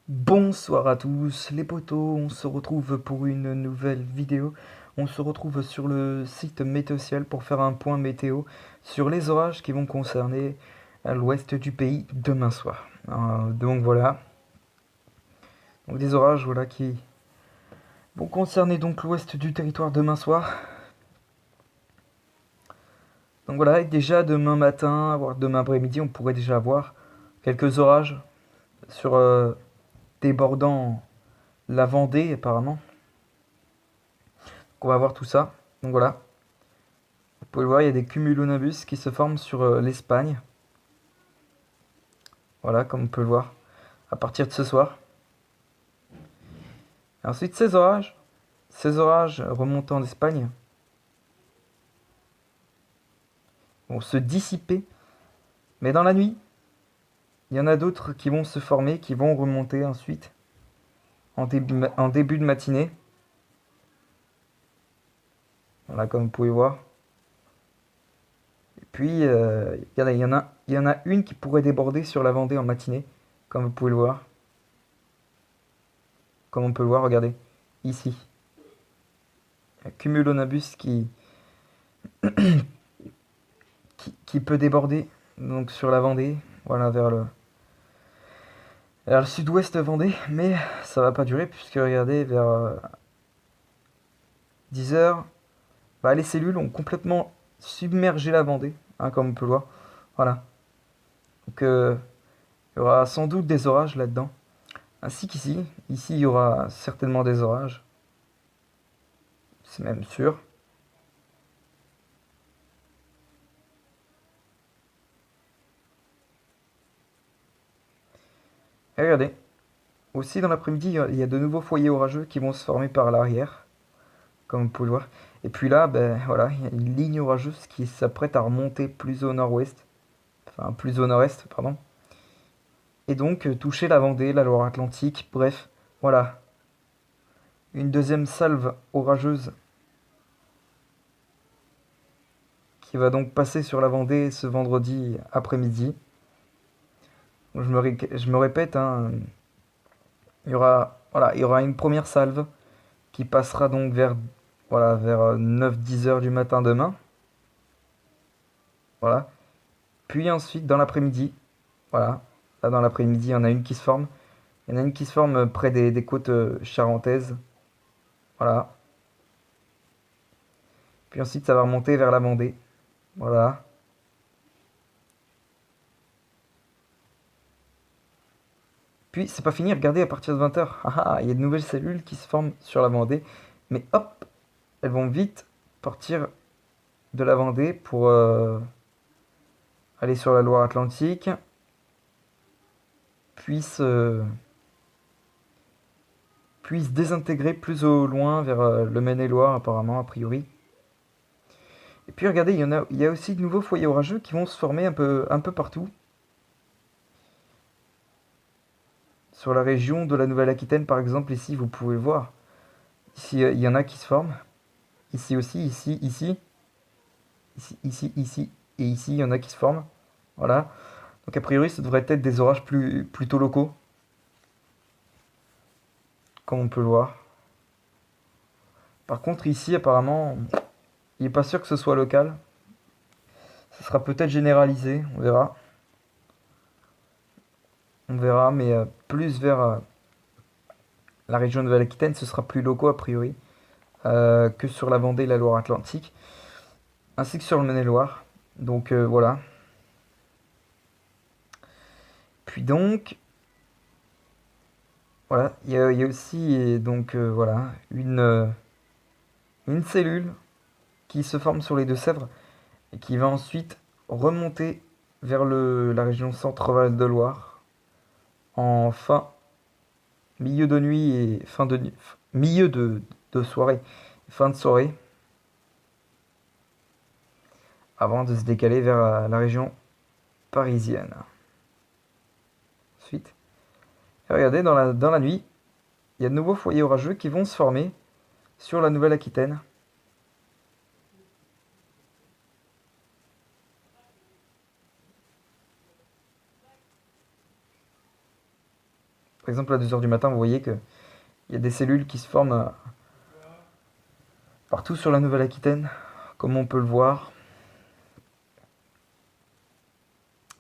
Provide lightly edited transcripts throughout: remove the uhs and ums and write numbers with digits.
Bonsoir à tous les potos, on se retrouve pour une nouvelle vidéo. On se retrouve sur le site Météociel pour faire un point météo sur les orages qui vont concerner l'ouest du pays demain soir. Donc voilà, donc des orages voilà, qui vont concerner donc l'ouest du territoire demain soir. Donc voilà, et déjà demain matin, voire demain après-midi, on pourrait déjà avoir quelques orages sur débordant la Vendée apparemment. Donc on va voir tout ça. Donc voilà. Vous pouvez le voir, il y a des cumulonimbus qui se forment sur l'Espagne. Voilà, comme on peut le voir, à partir de ce soir. Et ensuite, ces orages remontant d'Espagne vont se dissiper. Mais dans la nuit, il y en a d'autres qui vont se former, qui vont remonter ensuite en début de matinée. Voilà, comme vous pouvez voir. Et puis, il y en a une qui pourrait déborder sur la Vendée en matinée, comme vous pouvez le voir. Comme on peut le voir, regardez, ici. Un cumulonimbus qui peut déborder donc sur la Vendée, voilà, vers le sud-ouest Vendée, mais ça va pas durer puisque regardez, vers 10 heures, bah, les cellules ont complètement submergé la Vendée, hein, comme on peut le voir. Voilà. Donc il y aura sans doute des orages là-dedans. Ainsi qu'ici, ici il y aura certainement des orages, c'est même sûr. Et regardez, aussi dans l'après-midi, il y a de nouveaux foyers orageux qui vont se former par l'arrière, comme vous pouvez le voir. Et puis là, ben voilà, il y a une ligne orageuse qui s'apprête à remonter plus au nord-ouest, enfin plus au nord-est, pardon. Et donc toucher la Vendée, la Loire-Atlantique, bref, voilà. Une deuxième salve orageuse qui va donc passer sur la Vendée ce vendredi après-midi. Je me répète, hein, il y aura une première salve qui passera donc vers 9-10 heures du matin demain. Voilà. Puis ensuite, dans l'après-midi, voilà, là dans l'après-midi, il y en a une qui se forme. Il y en a une qui se forme près des côtes charentaises. Voilà. Puis ensuite, ça va remonter vers la Vendée. Voilà. Puis, c'est pas fini, regardez, à partir de 20 h, il y a de nouvelles cellules qui se forment sur la Vendée. Mais hop, elles vont vite partir de la Vendée pour aller sur la Loire-Atlantique, puis se désintégrer plus au loin vers le Maine-et-Loire, apparemment, a priori. Et puis regardez, il y a aussi de nouveaux foyers orageux qui vont se former un peu partout. Sur la région de la Nouvelle-Aquitaine, par exemple, ici, vous pouvez le voir. Ici, il y en a qui se forment. Ici aussi, ici, ici, ici, ici, ici, et ici, il y en a qui se forment. Voilà. Donc a priori, ça devrait être des orages plutôt locaux, comme on peut le voir. Par contre, ici, apparemment, il n'est pas sûr que ce soit local. Ce sera peut-être généralisé, on verra. On verra, mais plus vers la région de Nouvelle-Aquitaine, ce sera plus locaux a priori, que sur la Vendée et la Loire-Atlantique, ainsi que sur le Maine-et-Loire. Donc voilà. Puis donc, voilà, il y a aussi donc voilà une cellule qui se forme sur les Deux-Sèvres et qui va ensuite remonter vers la région Centre-Val de Loire en milieu de nuit et milieu de soirée, fin de soirée, avant de se décaler vers la région parisienne. Ensuite, regardez, dans la nuit, il y a de nouveaux foyers orageux qui vont se former sur la Nouvelle-Aquitaine. Par exemple, à 2 heures du matin, vous voyez qu'il y a des cellules qui se forment partout sur la Nouvelle-Aquitaine, comme on peut le voir.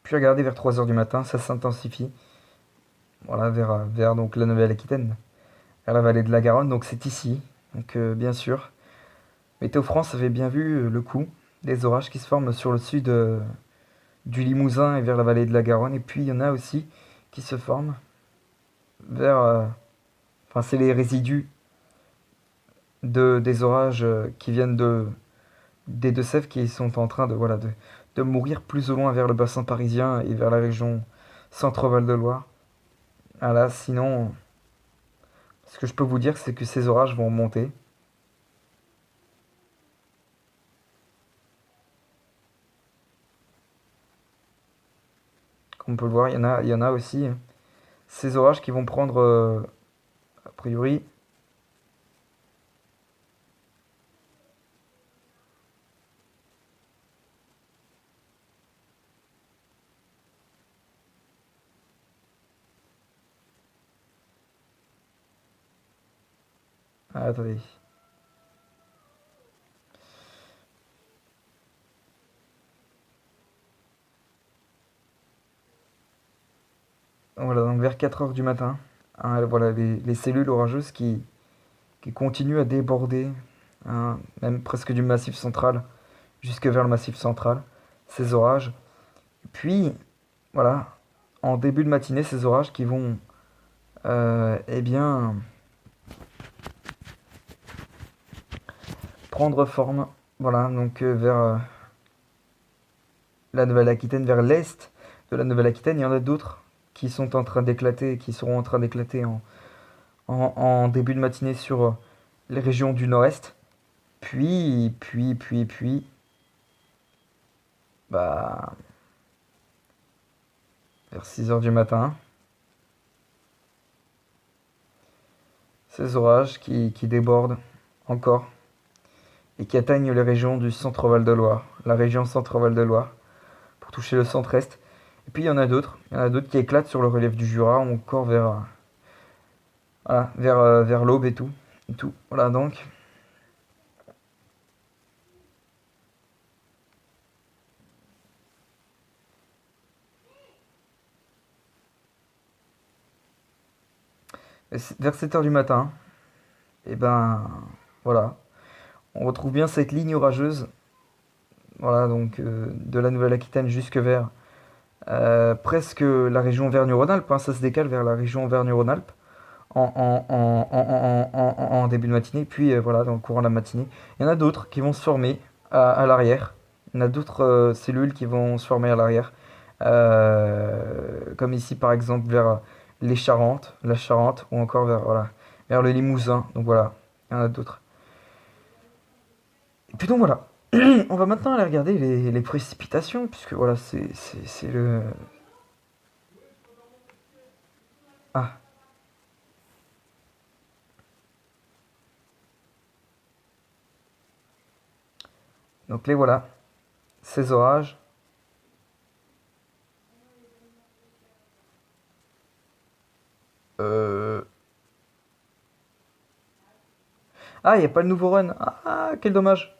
Puis regardez, vers 3 heures du matin, ça s'intensifie. Voilà, vers donc la Nouvelle-Aquitaine, vers la vallée de la Garonne. Donc c'est ici. Donc bien sûr, Météo France avait bien vu le coup des orages qui se forment sur le sud du Limousin et vers la vallée de la Garonne. Et puis il y en a aussi qui se forment vers... enfin, c'est les résidus des orages qui viennent des Deux-Sèvres qui sont en train voilà, de mourir plus ou moins vers le bassin parisien et vers la région Centre-Val de Loire. Ah là, sinon, ce que je peux vous dire, c'est que ces orages vont monter. Comme on peut le voir, il y en a aussi. Ces orages qui vont prendre, a priori, ah, attendez. Voilà, donc vers 4 heures du matin, hein, voilà les cellules orageuses qui continuent à déborder, hein, même presque du massif central jusque vers le massif central, ces orages. Puis, voilà, en début de matinée, ces orages qui vont, eh bien, prendre forme, voilà, donc vers la Nouvelle-Aquitaine, vers l'est de la Nouvelle-Aquitaine. Il y en a d'autres qui sont en train d'éclater, qui seront en train d'éclater en début de matinée sur les régions du nord-est. Puis, bah, vers 6 heures du matin, ces orages qui débordent encore et qui atteignent les régions du centre-Val de Loire, la région centre-Val de Loire, pour toucher le centre-est. Et puis il y en a d'autres qui éclatent sur le relief du Jura, ou encore voilà, vers l'Aube et tout. Voilà donc. Vers 7 heures du matin, et ben voilà, on retrouve bien cette ligne orageuse, voilà donc de la Nouvelle-Aquitaine jusque vers presque la région Auvergne-Rhône-Alpes, hein, ça se décale vers la région Auvergne-Rhône-Alpes en début de matinée, puis voilà, dans le courant de la matinée. Il y en a d'autres qui vont se former à l'arrière. Il y en a d'autres cellules qui vont se former à l'arrière. Comme ici, par exemple, vers les Charentes, la Charente, ou encore voilà, vers le Limousin. Donc voilà, il y en a d'autres. Et puis donc voilà. On va maintenant aller regarder les précipitations, puisque voilà, c'est le... Ah, donc les voilà, ces orages. Euh, Ah, il n'y a pas le nouveau run. Ah, quel dommage.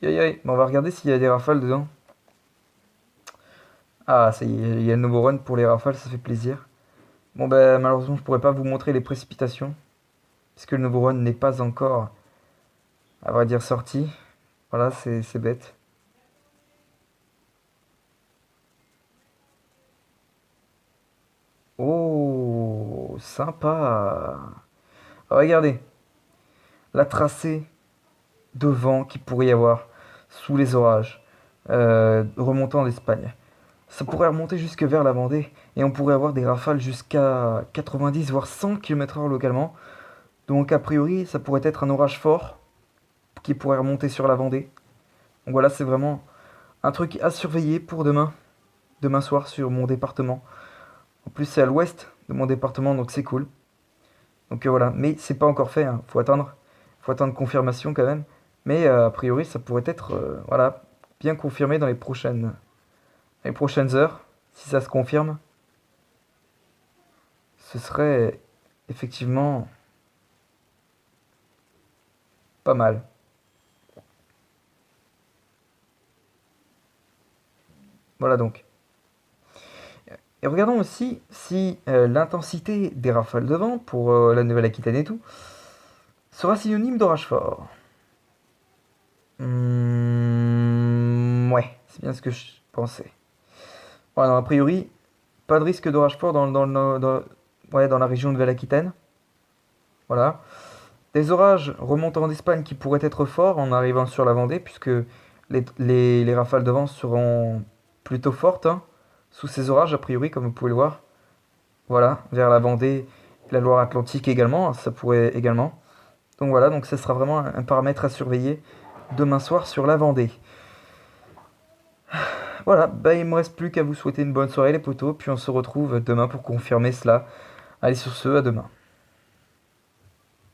Aïe, aïe. Bon, on va regarder s'il y a des rafales dedans. Ah, ça y est, il y a le nouveau run pour les rafales, ça fait plaisir. Bon, ben, malheureusement, je pourrais pas vous montrer les précipitations, puisque le nouveau run n'est pas encore, à vrai dire, sorti. Voilà, c'est bête. Oh, sympa. Regardez, la tracée de vent qu'il pourrait y avoir sous les orages, remontant d'Espagne. Ça pourrait remonter jusque vers la Vendée et on pourrait avoir des rafales jusqu'à 90 voire 100 km/h localement. Donc a priori, ça pourrait être un orage fort qui pourrait remonter sur la Vendée. Donc voilà, c'est vraiment un truc à surveiller pour demain soir sur mon département. En plus, c'est à l'ouest de mon département, donc c'est cool. Donc voilà, mais c'est pas encore fait, hein. Faut attendre confirmation quand même. Mais a priori, ça pourrait être voilà, bien confirmé dans les prochaines heures, si ça se confirme. ce serait effectivement pas mal. Voilà donc. Et regardons aussi si l'intensité des rafales de vent pour la Nouvelle-Aquitaine et tout sera synonyme d'orage fort. Ouais, c'est bien ce que je pensais. Ouais, non, a priori, pas de risque d'orage fort ouais, dans la région de Nouvelle-Aquitaine. Voilà. Des orages remontant d'Espagne qui pourraient être forts en arrivant sur la Vendée, puisque les rafales de vent seront plutôt fortes, hein, sous ces orages, a priori, comme vous pouvez le voir. Voilà, vers la Vendée et la Loire-Atlantique également, ça pourrait également. Donc voilà, donc ça sera vraiment un paramètre à surveiller demain soir sur la Vendée. Voilà, bah il me reste plus qu'à vous souhaiter une bonne soirée les potos, puis on se retrouve demain pour confirmer cela. Allez sur ce, à demain.